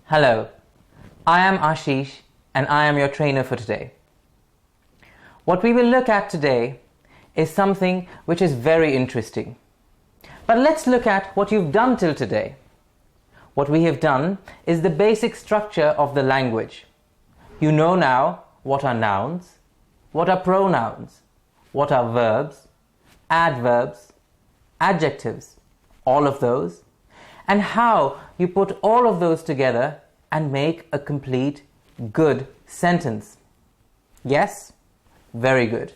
Hello, I am Ashish and I am your trainer for today. What we will look at today is something which is very interesting. But let's look at what you've done till today. What we have done is the basic structure of the language. You know now what are nouns, what are pronouns, what are verbs, adverbs, adjectives, all of those, and how you put all of those together and make a complete, good sentence. Yes? Very good.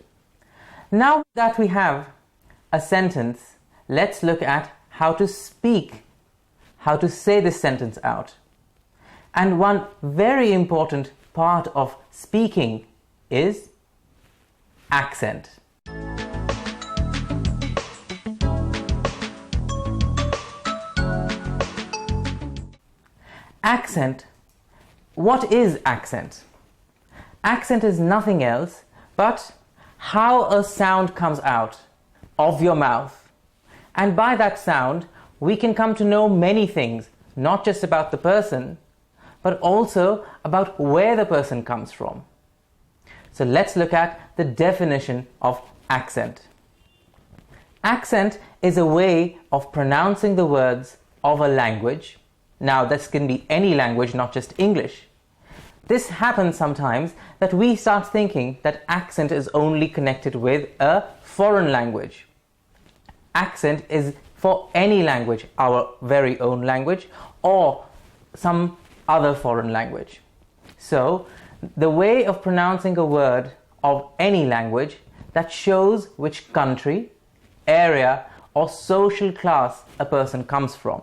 Now that we have a sentence, let's look at how to speak, how to say this sentence out. And one very important part of speaking is accent. Accent. What is accent? Accent is nothing else but how a sound comes out of your mouth. And by that sound, we can come to know many things, not just about the person, but also about where the person comes from. So let's look at the definition of accent. Accent is a way of pronouncing the words of a language. Now, this can be any language, not just English. This happens sometimes that we start thinking that accent is only connected with a foreign language. Accent is for any language, our very own language, or some other foreign language. So, the way of pronouncing a word of any language that shows which country, area, or social class a person comes from.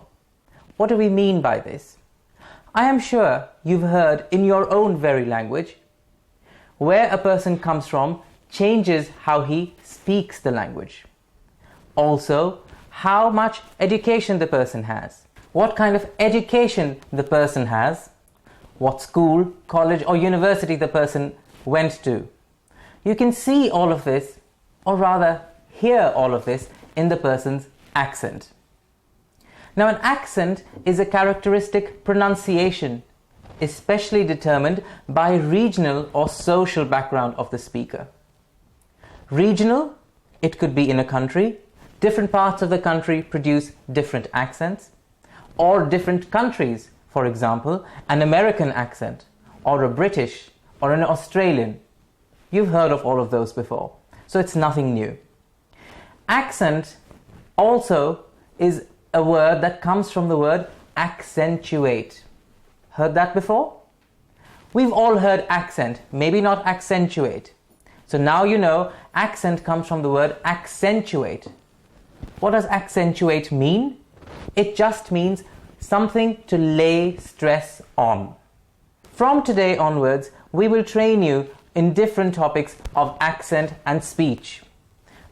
What do we mean by this? I am sure you've heard in your own very language where a person comes from changes how he speaks the language. Also, how much education the person has, what kind of education the person has, what school, college or university the person went to. You can see all of this, or rather hear all of this in the person's accent. Now, an accent is a characteristic pronunciation, especially determined by regional or social background of the speaker. Regional, it could be in a country. Different parts of the country produce different accents, or different countries, for example, an American accent, or a British, or an Australian. You've heard of all of those before, so it's nothing new. Accent also is a word that comes from the word accentuate. Heard that before? We've all heard accent, maybe not accentuate. So now you know accent comes from the word accentuate. What does accentuate mean? It just means something to lay stress on. From today onwards, we will train you in different topics of accent and speech.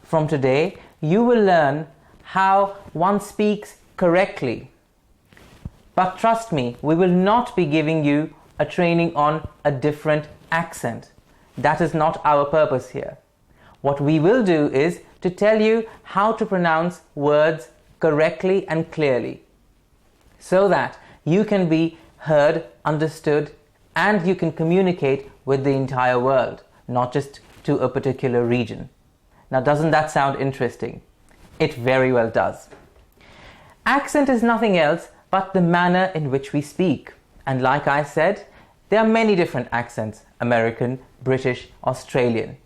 From today, you will learn how one speaks correctly. But trust me, we will not be giving you a training on a different accent. That is not our purpose here. What we will do is to tell you how to pronounce words correctly and clearly, so that you can be heard, understood, and you can communicate with the entire world, not just to a particular region. Now, doesn't that sound interesting? It very well does. Accent is nothing else but the manner in which we speak. And like I said, there are many different accents: American, British, Australian.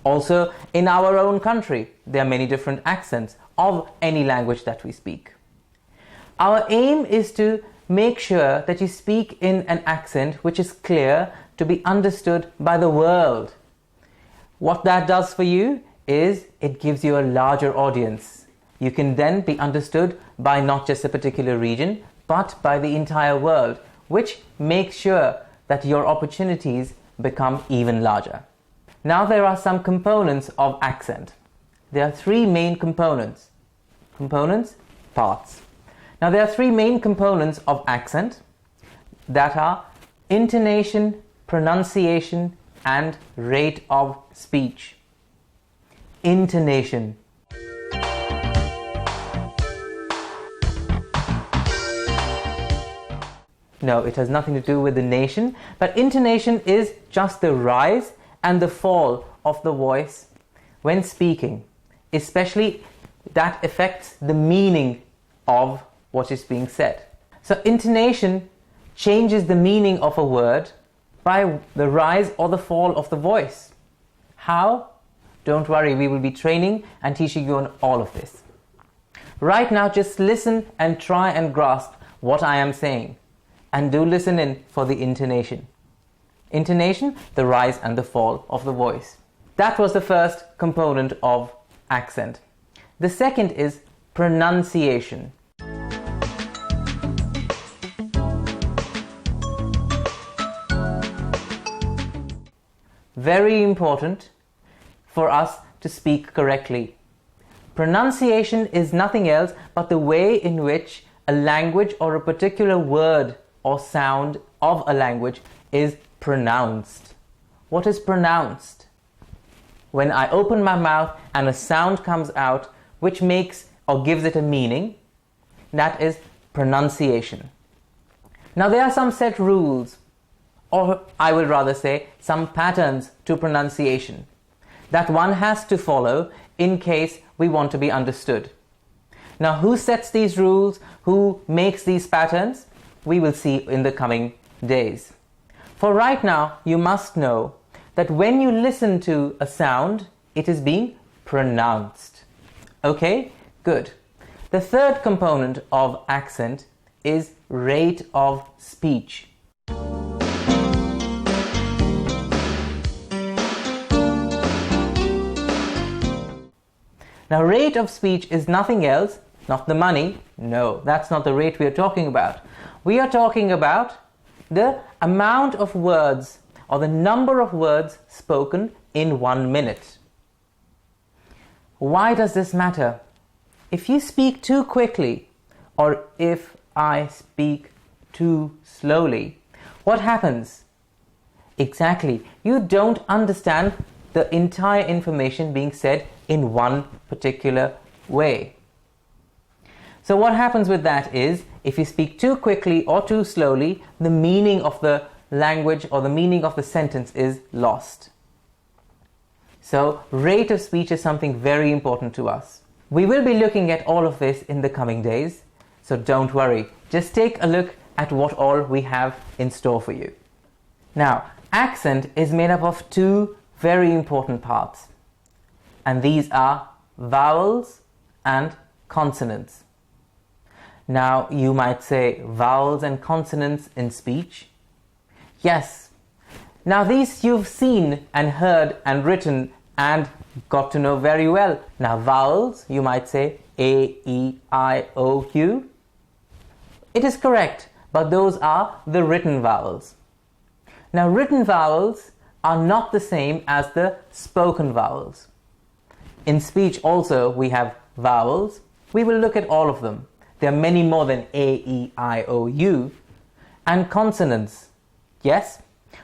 Also, in our own country, there are many different accents of any language that we speak. Our aim is to make sure that you speak in an accent which is clear to be understood by the world. What that does for you is it gives you a larger audience. You can then be understood by not just a particular region, but by the entire world, which makes sure that your opportunities become even larger. Now, there are some components of accent. There are three main components. Parts. Now, there are three main components of accent that are intonation, pronunciation, and rate of speech. Intonation. No, it has nothing to do with the nation, but intonation is just the rise and the fall of the voice when speaking, especially that affects the meaning of what is being said. So intonation changes the meaning of a word by the rise or the fall of the voice. How? Don't worry, we will be training and teaching you on all of this. Right now, just listen and try and grasp what I am saying. And do listen in for the intonation. Intonation, the rise and the fall of the voice. That was the first component of accent. The second is pronunciation. Very important for us to speak correctly. Pronunciation is nothing else but the way in which a language or a particular word or sound of a language is pronounced. What is pronounced? When I open my mouth and a sound comes out which makes or gives it a meaning, that is pronunciation. Now there are some set rules, or I will rather say some patterns to pronunciation that one has to follow in case we want to be understood. Now, who sets these rules? Who makes these patterns? We will see in the coming days. For right now, you must know that when you listen to a sound, it is being pronounced. Okay? Good. The third component of accent is rate of speech. Now, rate of speech is nothing else, not the money. No, that's not the rate we are talking about. We are talking about the amount of words or the number of words spoken in 1 minute. Why does this matter? If you speak too quickly or if I speak too slowly, what happens? Exactly, you don't understand the entire information being said in one particular way. So what happens with that is, if you speak too quickly or too slowly, the meaning of the language or the meaning of the sentence is lost. So rate of speech is something very important to us. We will be looking at all of this in the coming days, so don't worry. Just take a look at what all we have in store for you. Now, accent is made up of two very important parts, and these are vowels and consonants. Now, you might say vowels and consonants in speech. Yes. Now, these you've seen and heard and written and got to know very well. Now, vowels, you might say A, E, I, O, U. It is correct, but those are the written vowels. Now, written vowels are not the same as the spoken vowels. In speech also we have vowels. We will look at all of them. There are many more than A, E, I, O, U. And consonants. Yes,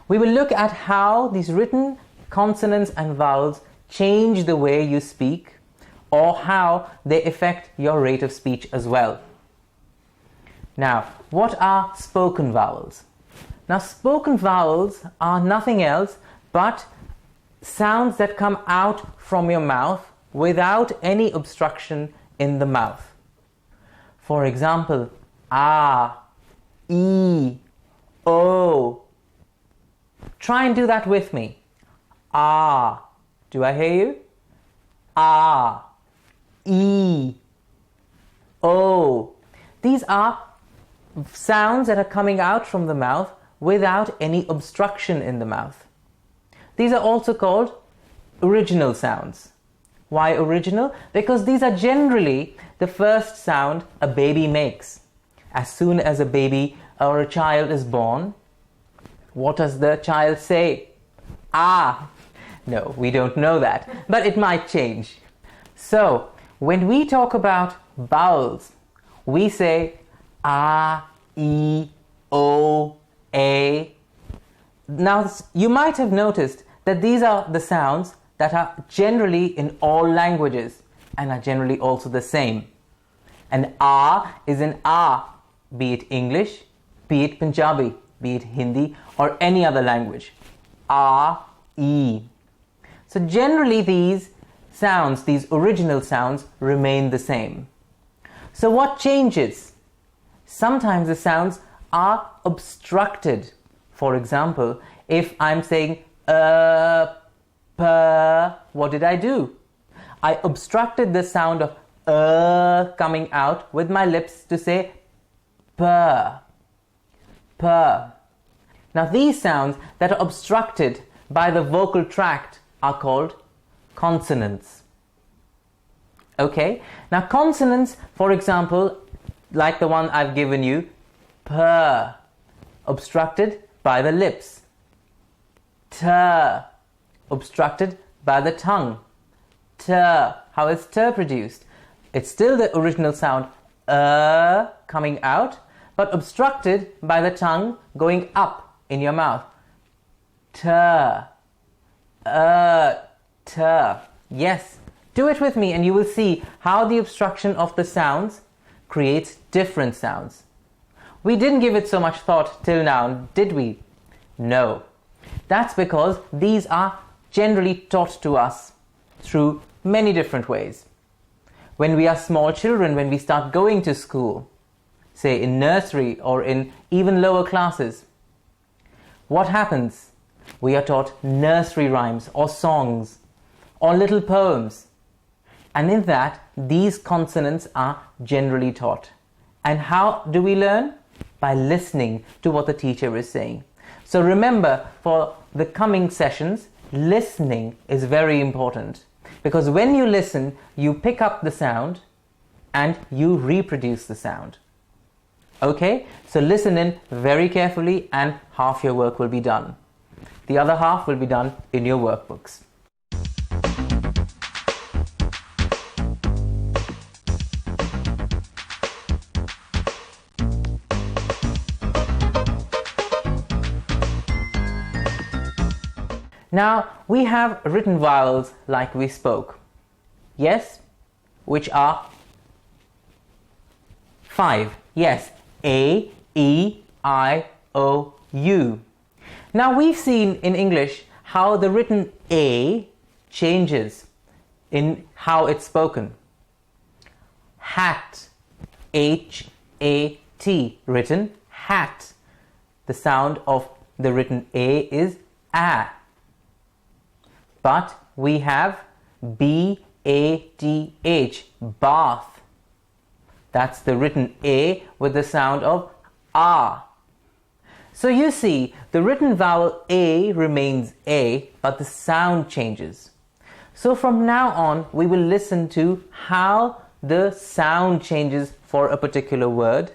we will look at how these written consonants and vowels change the way you speak, or how they affect your rate of speech as well. Now, what are spoken vowels? Now, spoken vowels are nothing else but sounds that come out from your mouth without any obstruction in the mouth. For example, A, E, O. Try and do that with me. A. Do I hear you? A, E, O. These are sounds that are coming out from the mouth without any obstruction in the mouth. These are also called original sounds. Why original? Because these are generally the first sound a baby makes. As soon as a baby or a child is born, what does the child say? Ah! No, we don't know that, but it might change. So, when we talk about vowels, we say A, E, O, A. Now, you might have noticed that these are the sounds that are generally in all languages and are generally also the same. An A is an A, be it English, be it Punjabi, be it Hindi, or any other language. R, E. So generally these sounds, these original sounds, remain the same. So what changes? Sometimes the sounds are obstructed. For example, if I'm saying what did I do? I obstructed the sound of coming out with my lips to say p. Now these sounds that are obstructed by the vocal tract are called consonants. Okay? Now consonants, for example, like the one I've given you, p, obstructed by the lips. T, obstructed by the tongue. T, how is t produced? It's still the original sound coming out, but obstructed by the tongue going up in your mouth. T, t. Yes, do it with me and you will see how the obstruction of the sounds creates different sounds. We didn't give it so much thought till now, did we? No. That's because these are generally taught to us through many different ways. When we are small children, when we start going to school, say in nursery or in even lower classes, what happens? We are taught nursery rhymes or songs or little poems. And in that, these consonants are generally taught. And how do we learn? By listening to what the teacher is saying. So remember, for the coming sessions, listening is very important. Because when you listen, you pick up the sound and you reproduce the sound. Okay? So listen in very carefully and half your work will be done. The other half will be done in your workbooks. Now, we have written vowels like we spoke. Yes? Which are 5. Yes. A, E, I, O, U. Now, we've seen in English how the written A changes in how it's spoken. Hat. H-A-T. Written hat. The sound of the written A is A. But we have B-A-T-H, bath. That's the written A with the sound of A. So you see, the written vowel A remains A, but the sound changes. So from now on, we will listen to how the sound changes for a particular word.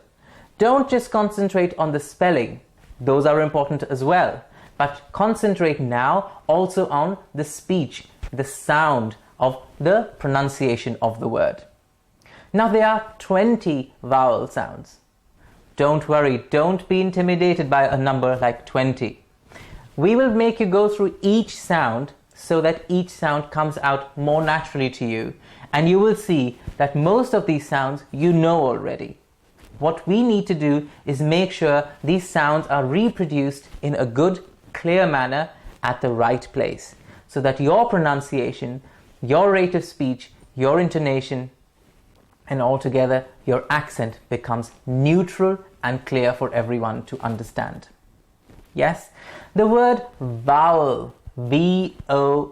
Don't just concentrate on the spelling. Those are important as well. But concentrate now also on the speech, the sound of the pronunciation of the word. Now there are 20 vowel sounds. Don't worry, don't be intimidated by a number like 20. We will make you go through each sound so that each sound comes out more naturally to you, and you will see that most of these sounds you know already. What we need to do is make sure these sounds are reproduced in a good, clear manner at the right place, so that your pronunciation, your rate of speech, your intonation, and altogether your accent becomes neutral and clear for everyone to understand. Yes, the word vowel, V-O-W-E-L,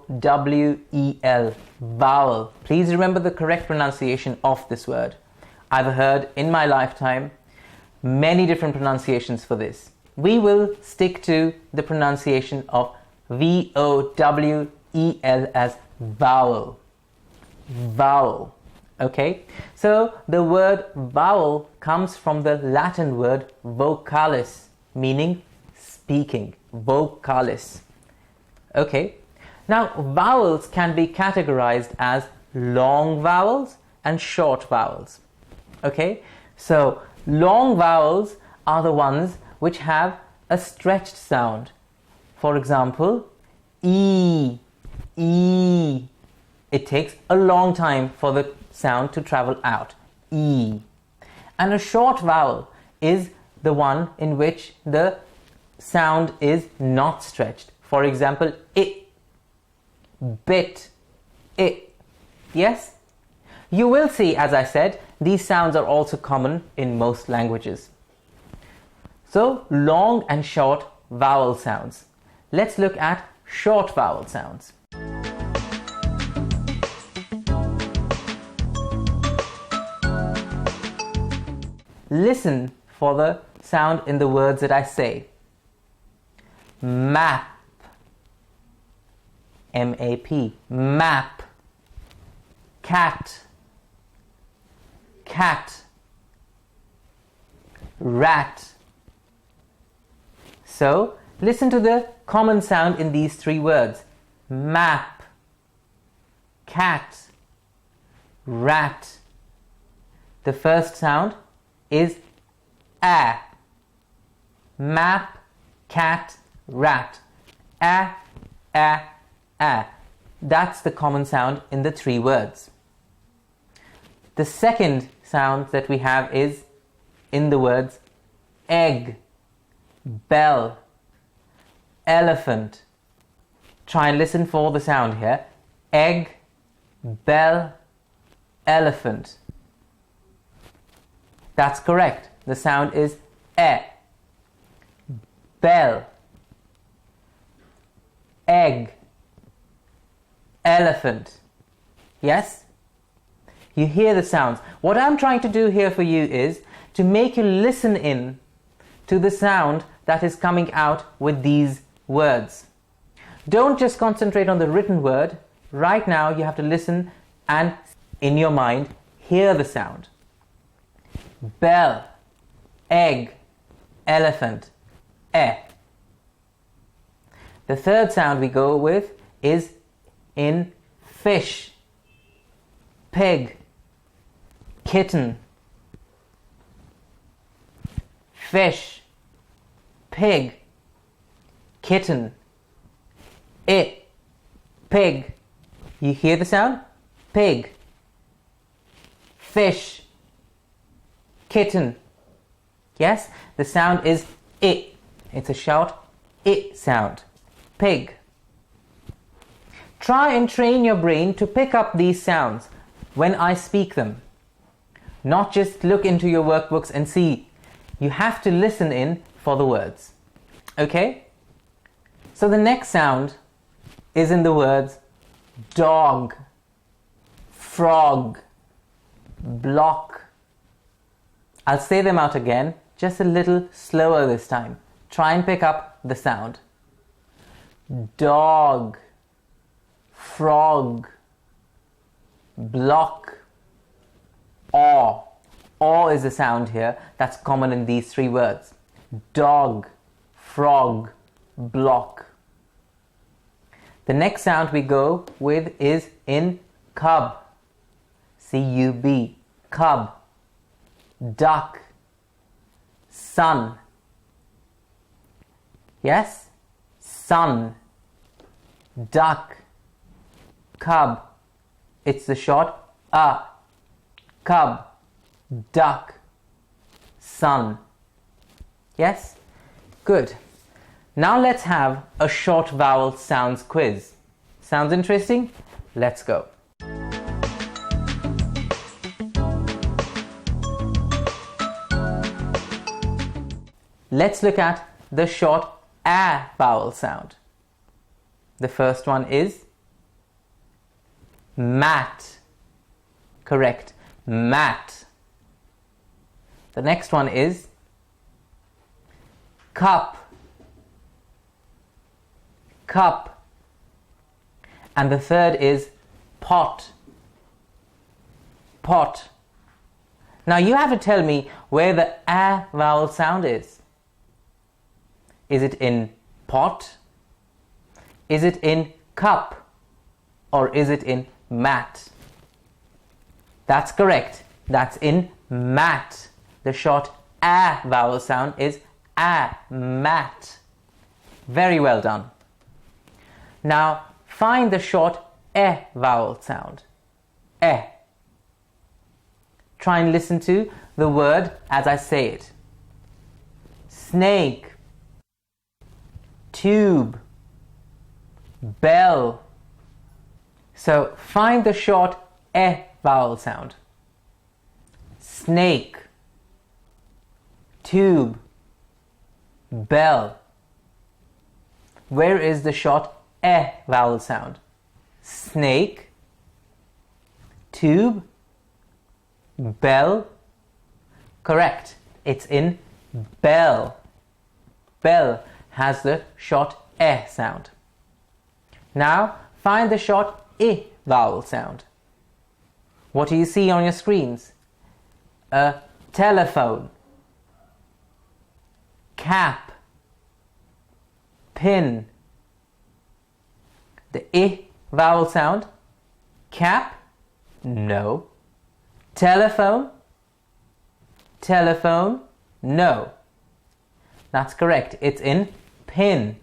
vowel. Please remember the correct pronunciation of this word. I've heard in my lifetime many different pronunciations for this. We will stick to the pronunciation of V-O-W-E-L as vowel. Vowel. Okay? So the word vowel comes from the Latin word vocalis, meaning speaking. Vocalis. Okay? Now, vowels can be categorized as long vowels and short vowels. Okay? So, long vowels are the ones which have a stretched sound. For example, E, E. It takes a long time for the sound to travel out. E. And a short vowel is the one in which the sound is not stretched. For example, it, bit, it. Yes? You will see, as I said, these sounds are also common in most languages. So, long and short vowel sounds. Let's look at short vowel sounds. Listen for the sound in the words that I say. Map, M-A-P, map. Cat, cat. Rat. So, listen to the common sound in these three words. Map, cat, rat. The first sound is a. Map, cat, rat. A, a, a. That's the common sound in the three words. The second sound that we have is in the words egg, bell, elephant. Try and listen for the sound here. Egg, bell, elephant. That's correct. The sound is e. Bell, egg, elephant. Yes? You hear the sounds. What I'm trying to do here for you is to make you listen in to the sound that is coming out with these words. Don't just concentrate on the written word. Right now you have to listen and in your mind hear the sound. Bell, egg, elephant, e. The third sound we go with is in fish, pig, kitten. Fish, pig, kitten, it, pig. You hear the sound? Pig, fish, kitten. Yes? The sound is it. It's a short it sound. Pig. Try and train your brain to pick up these sounds when I speak them. Not just look into your workbooks and see. You have to listen in for the words. Okay? So the next sound is in the words dog, frog, block. I'll say them out again, just a little slower this time. Try and pick up the sound. Dog, frog, block, aw. Aw is a sound here that's common in these three words. Dog, frog, block. The next sound we go with is in cub. C-U-B, cub. Duck, sun. Yes? Sun, duck, cub. It's the short a. Cub, duck, sun. Yes? Good. Now let's have a short vowel sounds quiz. Sounds interesting? Let's go. Let's look at the short a vowel sound. The first one is mat. Correct. Mat. The next one is cup. Cup. And the third is pot. Pot. Now you have to tell me where the a vowel sound is. Is it in pot? Is it in cup? Or is it in mat? That's correct. That's in mat. The short a vowel sound is a, mat. Very well done. Now find the short e vowel sound. E. Try and listen to the word as I say it. snake, tube, bell. So find the short e vowel sound. Snake, tube, bell. Where is the short e vowel sound? Snake, tube, bell. Correct. It's in bell. Bell has the short e sound. Now find the short I vowel sound. What do you see on your screens? A telephone, cap, pin. The I vowel sound. Cap? No. Telephone? Telephone? No. That's correct. It's in pin.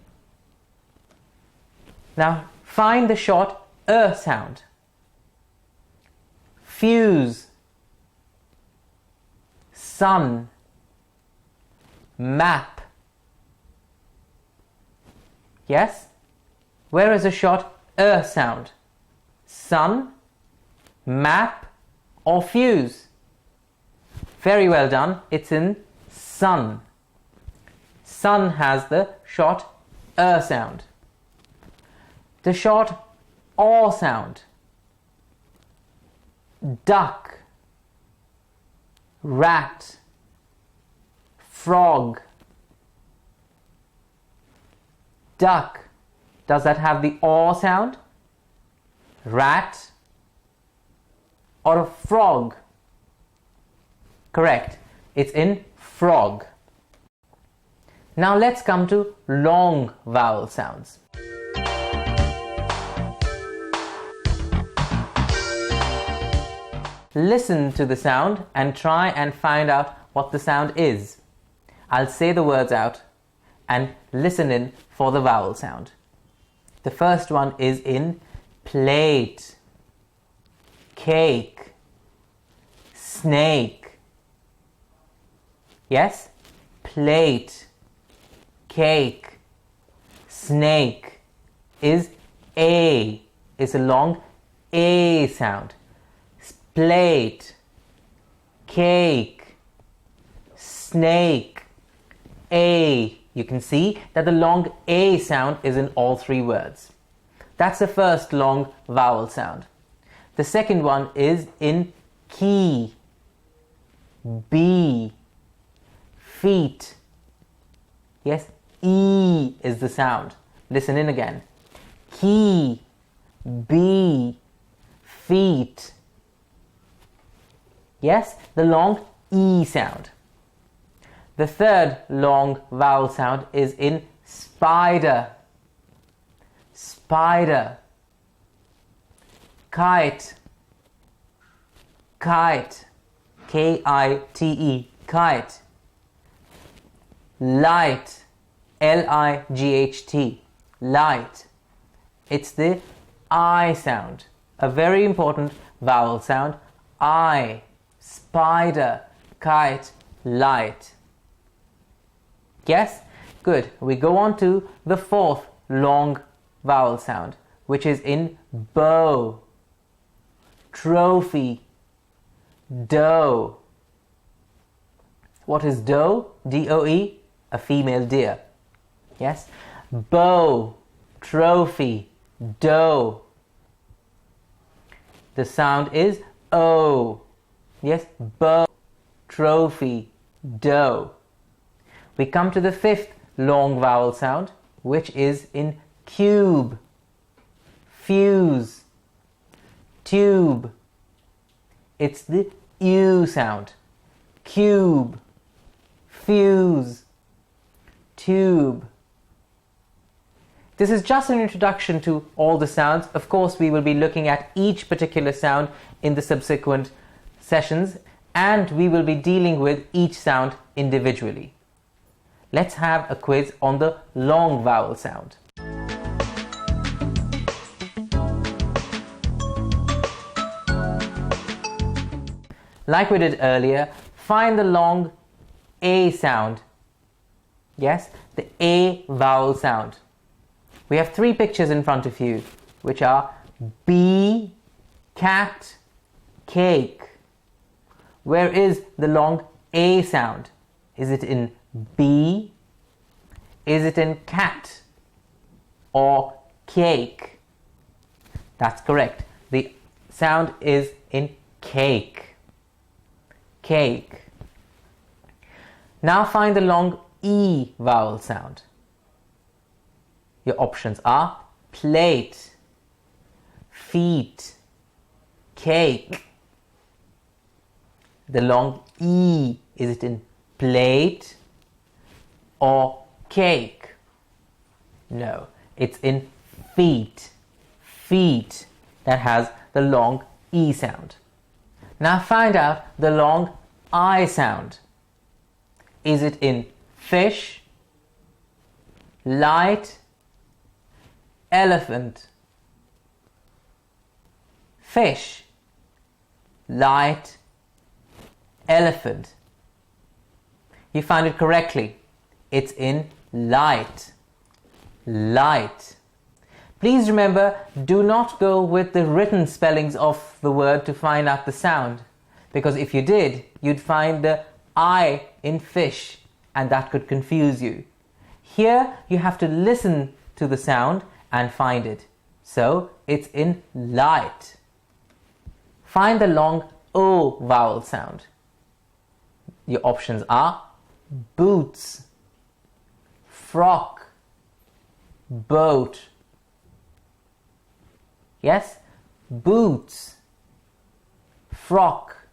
Now find the short sound. Fuse, sun, map. Yes? Where is the short sound? Sun, map, or fuse? Very well done. It's in sun. Sun has the short sound. The short o sound. Duck, rat, frog. Duck. Does that have the o sound? Rat or a frog? Correct. It's in frog. Now let's come to long vowel sounds. Listen to the sound and try and find out what the sound is. I'll say the words out and listen in for the vowel sound. The first one is in plate, cake, snake. Yes? Plate, cake, snake is a. It's a long a sound. Plate, cake, snake, a. You can see that the long a sound is in all three words. That's the first long vowel sound. The second one is in key, b, feet. Yes, e is the sound. Listen in again. Key, b, feet. Yes, the long e sound. The third long vowel sound is in spider, spider, kite, kite, K-I-T-E, kite, light, L-I-G-H-T, light. It's the I sound, a very important vowel sound. I, spider, kite, light. Yes? Good. We go on to the fourth long vowel sound, which is in bow, trophy, doe. What is doe? D-O-E? A female deer. Yes? Bow, trophy, doe. The sound is O. Yes? Bow, trophy, doe. We come to the fifth long vowel sound, which is in cube, fuse, tube. It's the U sound. Cube, fuse, tube. This is just an introduction to all the sounds. Of course, we will be looking at each particular sound in the subsequent sessions, and we will be dealing with each sound individually. Let's have a quiz on the long vowel sound. Like we did earlier, find the long A sound Yes, the A vowel sound. We have three pictures in front of you, which are B, cat, cake. Where is the long A sound? Is it in B? Is it in cat? Or cake? That's correct. The sound is in cake. Cake. Now find the long E vowel sound. Your options are plate, feet, cake. The long E, is it in plate or cake? No, it's in feet. Feet, that has the long E sound. Now find out the long I sound. Is it in fish, light, elephant? Fish, light, elephant. You found it correctly. It's in light. Light. Please remember, do not go with the written spellings of the word to find out the sound, because if you did, you'd find the I in fish, and that could confuse you. Here you have to listen to the sound and find it. So it's in light. Find the long O vowel sound. Your options are boots, frock, boat. Yes, boots, frock,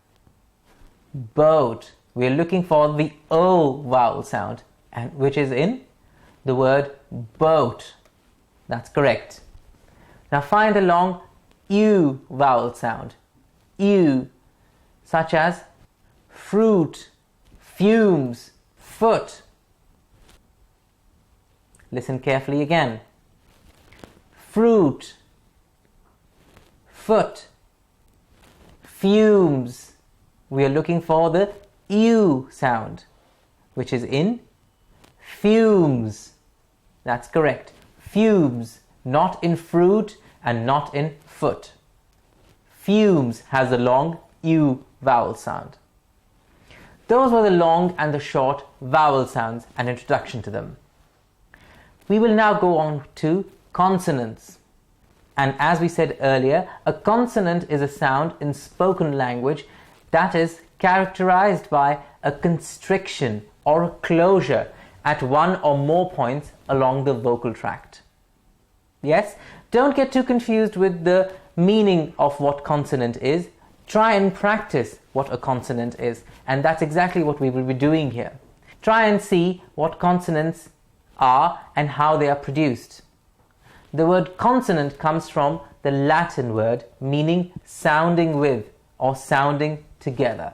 boat. We are looking for the O vowel sound, and which is in the word boat. That's correct. Now find the long U vowel sound. U, such as fruit, fumes, foot. Listen carefully again. Fruit, foot, fumes. We are looking for the U sound, which is in fumes. That's correct. Fumes, not in fruit and not in foot. Fumes has the long U vowel sound. Those were the long and the short vowel sounds and introduction to them. We will now go on to consonants. And as we said earlier, a consonant is a sound in spoken language that is characterized by a constriction or a closure at one or more points along the vocal tract. Yes? Don't get too confused with the meaning of what consonant is. Try and practice what a consonant is, and that's exactly what we will be doing here. Try and see what consonants are and how they are produced. The word consonant comes from the Latin word meaning sounding with or sounding together.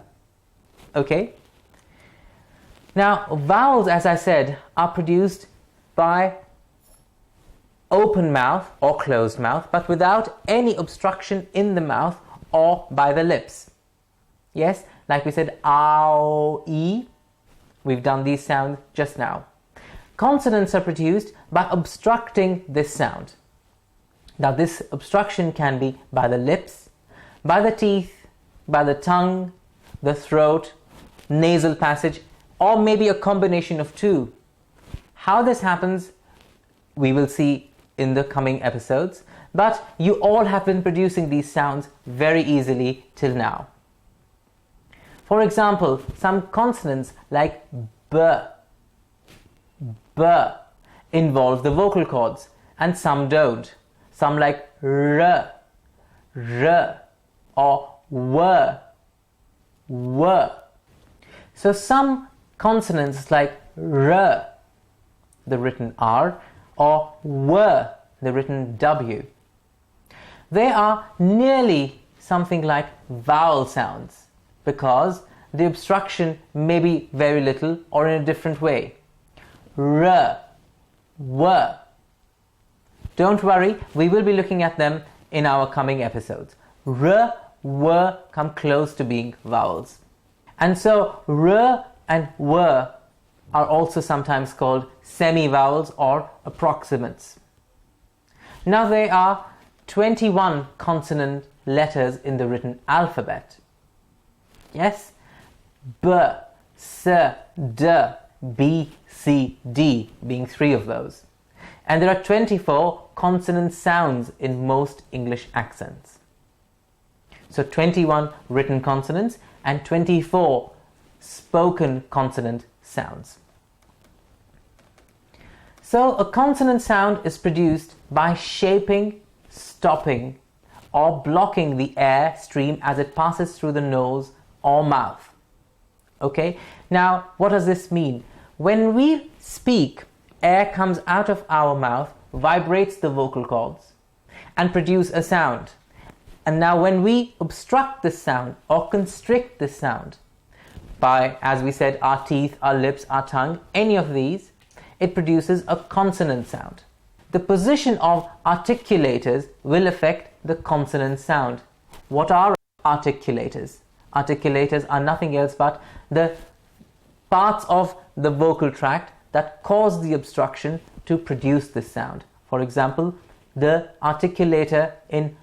Okay? Now, vowels, as I said, are produced by open mouth or closed mouth, but without any obstruction in the mouth or by the lips. Yes, like we said, ow, e. We've done these sounds just now. Consonants are produced by obstructing this sound. Now, this obstruction can be by the lips, by the teeth, by the tongue, the throat, nasal passage, or maybe a combination of two. How this happens, we will see in the coming episodes, but you all have been producing these sounds very easily till now. For example, some consonants like b, involve the vocal cords, and some don't. Some like r, or w. So some consonants like r, the written R, or w, the written W, they are nearly something like vowel sounds because the obstruction may be very little or in a different way. R, w. Don't worry, we will be looking at them in our coming episodes. R, w come close to being vowels. And so r and w are also sometimes called semi-vowels or approximates. Now there are 21 consonant letters in the written alphabet. Yes? B, S, D, B, C, D being 3 of those. And there are 24 consonant sounds in most English accents. So 21 written consonants and 24 spoken consonant sounds. So a consonant sound is produced by shaping, stopping, or blocking the air stream as it passes through the nose or mouth. Okay? Now, what does this mean? When we speak, air comes out of our mouth, vibrates the vocal cords, and produce a sound. And now when we obstruct this sound or constrict this sound by, as we said, our teeth, our lips, our tongue, any of these, it produces a consonant sound. The position of articulators will affect the consonant sound. What are articulators? Articulators are nothing else but the parts of the vocal tract that cause the obstruction to produce this sound. For example, the articulator in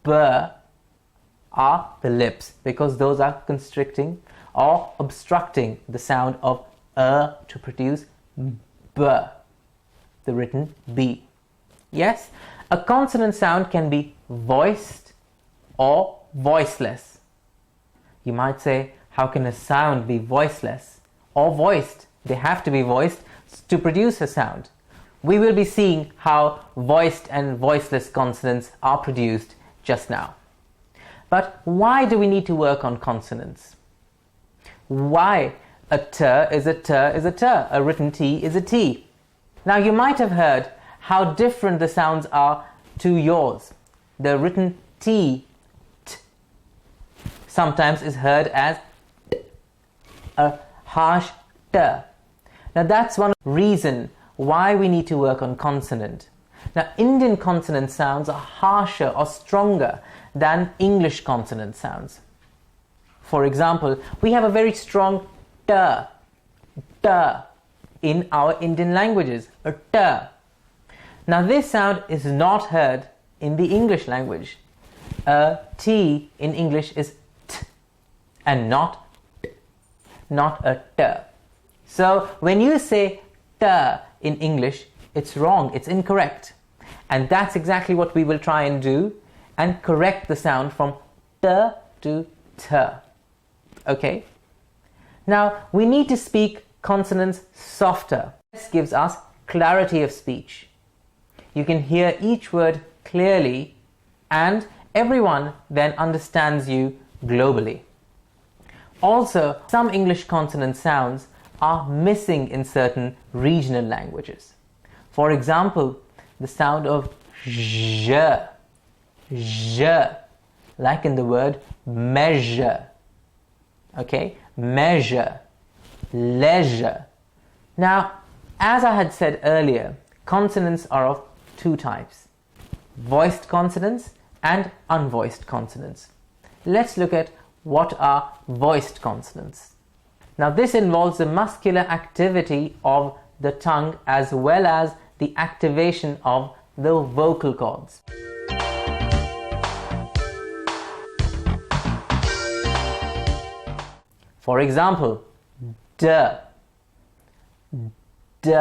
B are the lips, because those are constricting or obstructing the sound of to produce B, the written B. Yes, a consonant sound can be voiced or voiceless. You might say, how can a sound be voiceless or voiced? They have to be voiced to produce a sound. We will be seeing how voiced and voiceless consonants are produced just now. But why do we need to work on consonants? Why a t is a t is a t, a written t is a t? Now you might have heard how different the sounds are to yours. The written t, t sometimes is heard as a harsh t. Now that's one reason why we need to work on consonant. Now Indian consonant sounds are harsher or stronger than English consonant sounds. For example, we have a very strong t, t in our Indian languages, a t. Now this sound is not heard in the English language. A t in English is t and not a t. So when you say t in English, it's wrong, it's incorrect. And that's exactly what we will try and do, and correct the sound from t to t. Okay? Now we need to speak consonants softer. This gives us clarity of speech. You can hear each word clearly, and everyone then understands you globally. Also, some English consonant sounds are missing in certain regional languages. For example, the sound of j, like in the word measure. Okay, measure, leisure. Now, as I had said earlier, consonants are of two types: voiced consonants and unvoiced consonants. Let's look at what are voiced consonants. Now this involves the muscular activity of the tongue as well as the activation of the vocal cords. For example, d, d.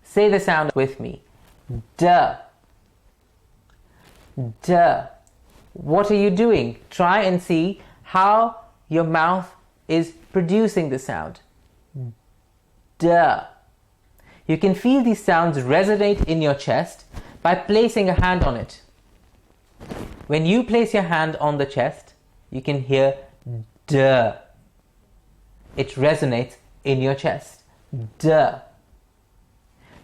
Say the sound with me. D, d. What are you doing? Try and see how your mouth is producing the sound. D. You can feel these sounds resonate in your chest by placing a hand on it. When you place your hand on the chest, you can hear D. It resonates in your chest. D.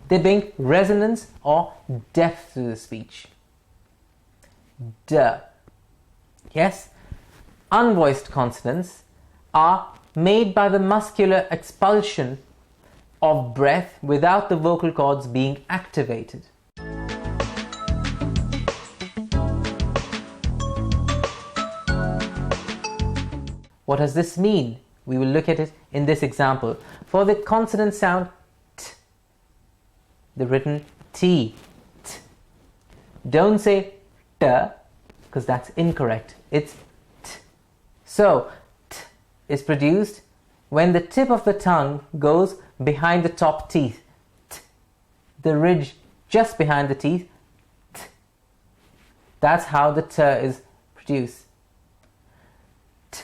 They bring resonance or depth to the speech. D. Yes? Unvoiced consonants are made by the muscular expulsion of breath without the vocal cords being activated. What does this mean? We will look at it in this example. For the consonant sound t, the written t, t. Don't say t, because that's incorrect. It's t. So t is produced when the tip of the tongue goes behind the top teeth. T. The ridge just behind the teeth. T. That's how the t is produced. T.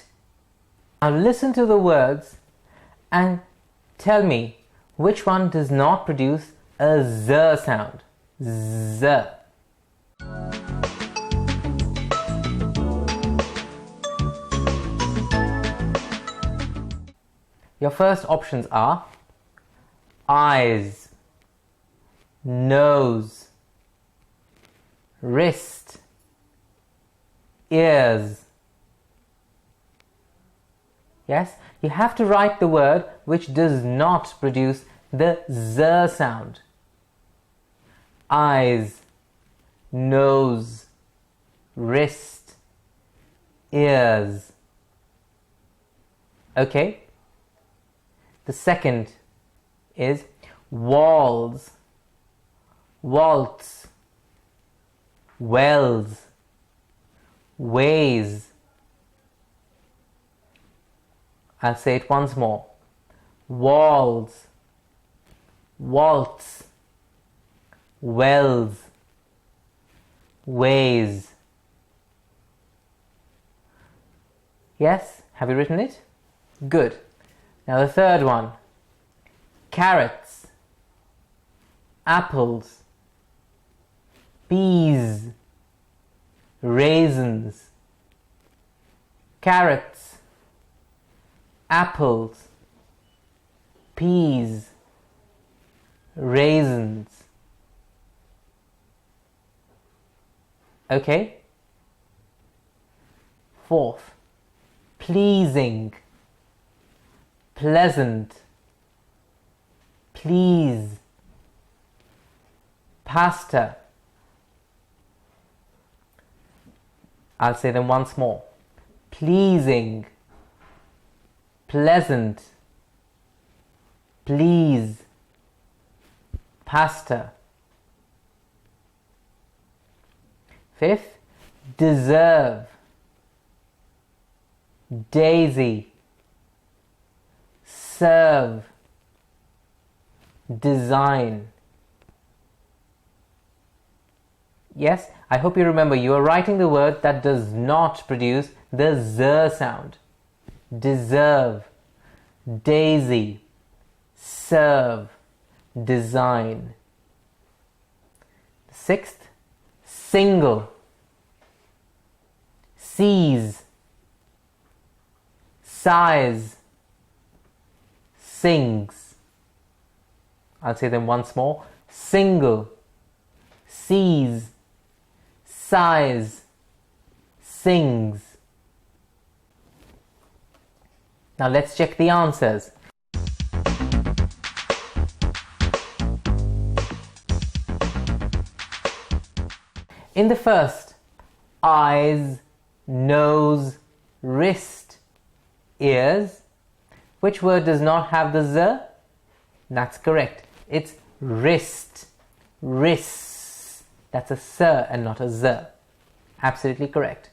Now listen to the words and tell me which one does not produce a z sound. Z. Your first options are eyes, nose, wrist, ears. Yes, you have to write the word which does not produce the z sound. Eyes, nose, wrist, ears. Okay? The second is walls, waltz, wells, ways. I'll say it once more. Walls, waltz, wells, ways. Yes? Have you written it? Good. Now the third one. Carrots, apples, peas, raisins. Carrots, apples, peas, raisins. Okay? Fourth, pleasing, pleasant, please, pasta. I'll say them once more. Pleasing, pleasant, please, pasta. Fifth, deserve, daisy, serve, design. Yes, I hope you remember you are writing the word that does not produce the z sound. Deserve, daisy, serve, design. Sixth, single, seize, size, sings. I'll say them once more. Single, seize, size, sings. Now let's check the answers. In the first, eyes, nose, wrist, ears, which word does not have the z? That's correct. It's wrist. Wrists. That's a s and not a z. Absolutely correct.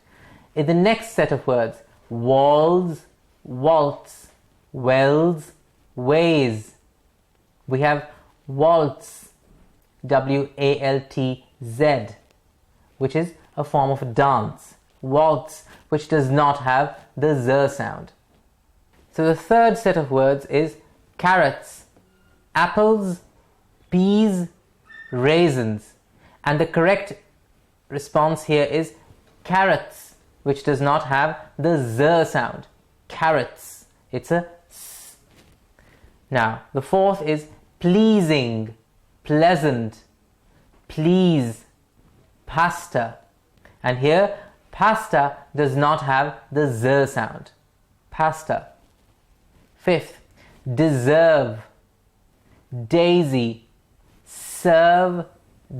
In the next set of words, walls, waltz, wells, ways, we have waltz, W-A-L-T-Z, which is a form of dance. Waltz, which does not have the z sound. So the third set of words is carrots, apples, peas, raisins. And the correct response here is carrots, which does not have the z sound. Carrots. It's a s. Now, the fourth is pleasing, pleasant, please, pasta. And here, pasta does not have the z sound. Pasta. Fifth, deserve, daisy, serve,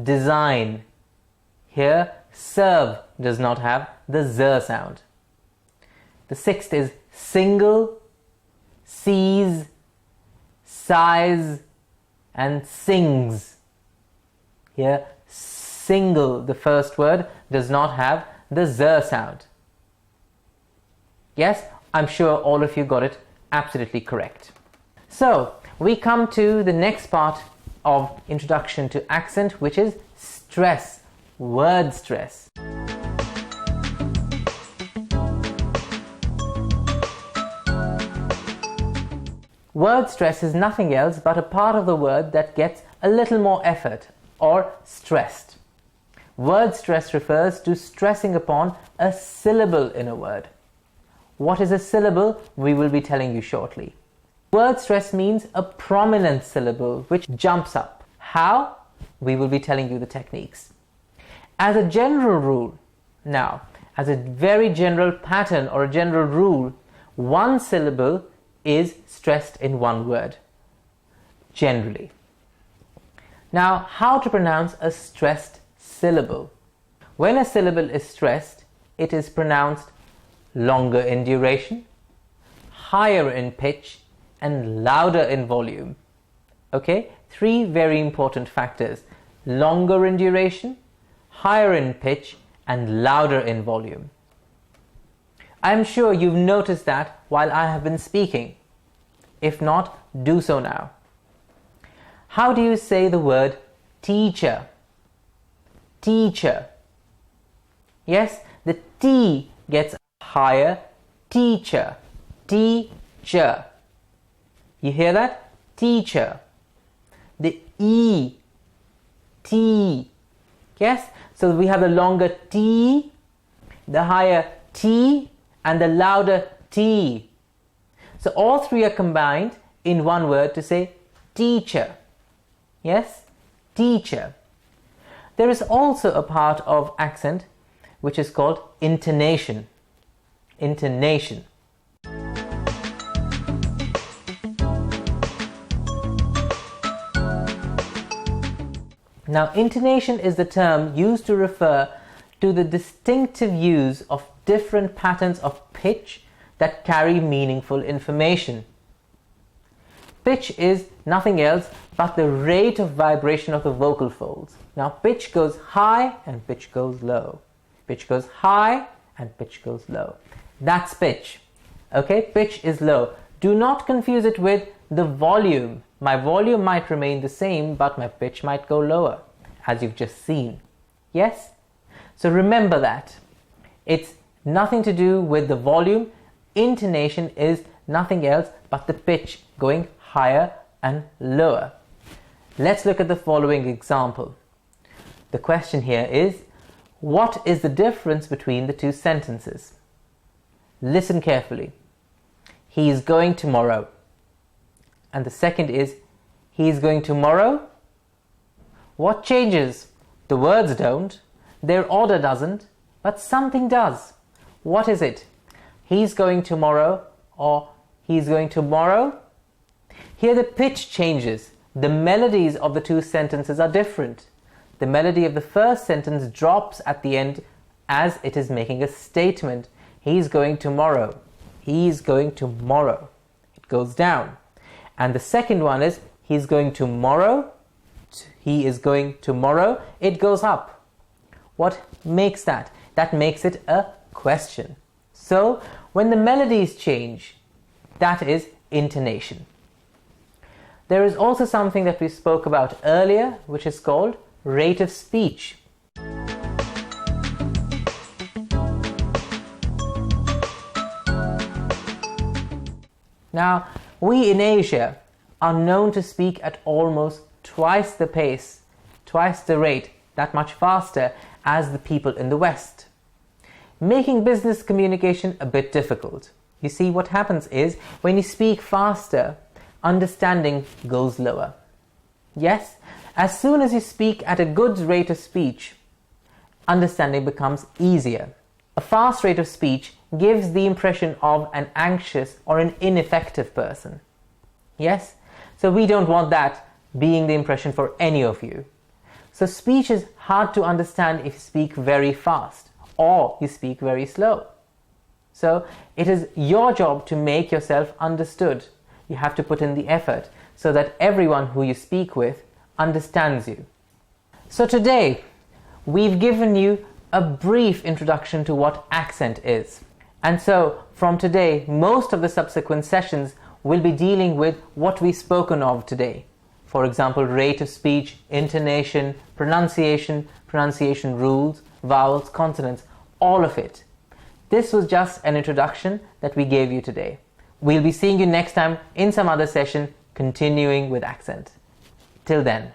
design. Here, serve does not have the z sound. The sixth is single, sees, sighs, and sings. Here, single, the first word, does not have the Z sound. Yes, I'm sure all of you got it absolutely correct. So, we come to the next part of introduction to accent, which is stress, word stress. Word stress is nothing else but a part of the word that gets a little more effort, or stressed. Word stress refers to stressing upon a syllable in a word. What is a syllable? We will be telling you shortly. Word stress means a prominent syllable which jumps up. How? We will be telling you the techniques. As a general rule, now, as a very general pattern or a general rule, one syllable is stressed in one word, generally. Now, how to pronounce a stressed syllable? When a syllable is stressed, it is pronounced longer in duration, higher in pitch, and louder in volume. Okay, three very important factors: longer in duration, higher in pitch, and louder in volume. I'm sure you've noticed that while I have been speaking. If not, do so now. How do you say the word teacher? Teacher. Yes, the T gets higher. Teacher. Teacher. You hear that? Teacher. The E. T. Yes? So we have the longer T, the higher T, and the louder T. So all three are combined in one word to say teacher. Yes? Teacher. There is also a part of accent which is called intonation. Intonation. Now, intonation is the term used to refer to the distinctive use of different patterns of pitch that carry meaningful information. Pitch is nothing else but the rate of vibration of the vocal folds. Now, pitch goes high and pitch goes low. Pitch goes high and pitch goes low. That's pitch. Okay, pitch is low. Do not confuse it with the volume. My volume might remain the same, but my pitch might go lower, as you've just seen. Yes? So remember that. It's nothing to do with the volume. Intonation is nothing else but the pitch going higher and lower. Let's look at the following example. The question here is, what is the difference between the two sentences? Listen carefully. He is going tomorrow. And the second is, he is going tomorrow. What changes? The words don't, their order doesn't, but something does. What is it? He's going tomorrow, or he's going tomorrow. Here the pitch changes. The melodies of the two sentences are different. The melody of the first sentence drops at the end as it is making a statement. He's going tomorrow. He's going tomorrow. It goes down. And the second one is, he's going tomorrow. He is going tomorrow. It goes up. What makes that? That makes it a question. So, when the melodies change, that is intonation. There is also something that we spoke about earlier, which is called rate of speech. Now, we in Asia are known to speak at almost twice the pace, twice the rate, that much faster as the people in the West, making business communication a bit difficult. You see, what happens is, when you speak faster, understanding goes lower. Yes, as soon as you speak at a good rate of speech, understanding becomes easier. A fast rate of speech gives the impression of an anxious or an ineffective person. Yes, so we don't want that being the impression for any of you. So speech is hard to understand if you speak very fast or you speak very slow. So it is your job to make yourself understood You have to put in the effort so that everyone who you speak with understands you. So today, we've given you a brief introduction to what accent is. And so, from today, most of the subsequent sessions will be dealing with what we've spoken of today. For example, rate of speech, intonation, pronunciation rules, vowels, consonants, all of it. This was just an introduction that we gave you today. We'll be seeing you next time in some other session, continuing with accent. Till then.